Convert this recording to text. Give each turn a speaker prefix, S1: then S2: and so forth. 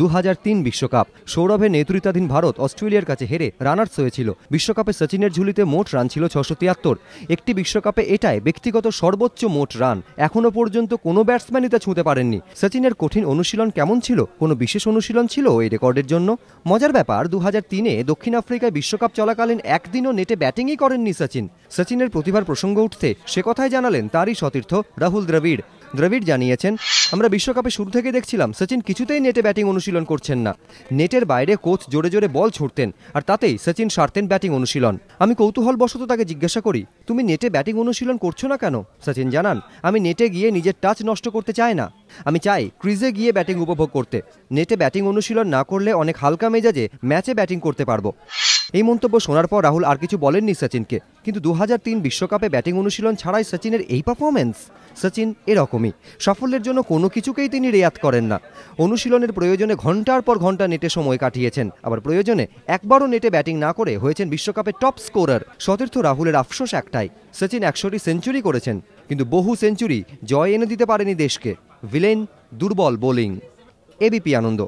S1: 2003 বিশ্বকাপ। সৌরভের নেতৃত্বাধীন ভারত অস্ট্রেলিয়ার কাছে হেরে রানার্স হয়েছিল। বিশ্বকাপে সচিনের ঝুলিতে মোট রান ছিল 673। একটি বিশ্বকাপে এটাই ব্যক্তিগত সর্বোচ্চ মোট রান। এখনো পর্যন্ত কোনো ব্যাটসম্যানই তা ছুঁতে পারেননি। সচিনের কঠিন অনুশীলন কেমন ছিল? কোনো বিশেষ অনুশীলন ছিল এই রেকর্ডের জন্য? মজার ব্যাপার, 2003-এ দক্ষিণ আফ্রিকায় বিশ্বকাপ চলাকালীন একদিনও নেটে ব্যাটিংই করেননি সচিন। সচিনের প্রতিভার প্রসঙ্গ উঠতে সে কথাই জানালেন তারই সতীর্থ রাহুল দ্রাবিড়। দ্রাবিড় জানিয়েছেন, আমরা বিশ্বকাপে শুরু থেকে দেখছিলাম সচিন কিছুতেই নেটে ব্যাটিং অনুশীলন করছেন না। নেটের বাইরে কোচ জোরে জোরে বল ছুড়তেন আর তাতেই সচিন সারতেন ব্যাটিং অনুশীলন। আমি কৌতূহলবশত তাকে জিজ্ঞাসা করি, তুমি নেটে ব্যাটিং অনুশীলন করছো না কেন? সচিন জানান, আমি নেটে গিয়ে নিজের টাচ নষ্ট করতে চাই না। আমি চাই ক্রিজে গিয়ে ব্যাটিং উপভোগ করতে। নেটে ব্যাটিং অনুশীলন না করলে অনেক হালকা মেজাজে ম্যাচে ব্যাটিং করতে পারবো। এই মন্তব্য শোনার পর রাহুল আর কিছু বলেননি সচিনকে। কিন্তু 2003 বিশ্বকাপে ব্যাটিং অনুশীলন ছাড়াই সচিনের এই পারফরমেন্স। সচিন এরকমই, সাফল্যের জন্য কোনো কিছুকেই তিনি রেয়াত করেন না। অনুশীলনের প্রয়োজনে ঘন্টার পর ঘন্টা নেটে সময় কাটিয়েছেন, আবার প্রয়োজনে একবারও নেটে ব্যাটিং না করে হয়েছেন বিশ্বকাপে টপ স্কোরার। সতীর্থ রাহুলের আফসোস একটাই, সচিন 100টি সেঞ্চুরি করেছেন কিন্তু বহু সেঞ্চুরি জয় এনে দিতে পারেনি দেশকে। ভিলেন দুর্বল বোলিং। এবিপি আনন্দ।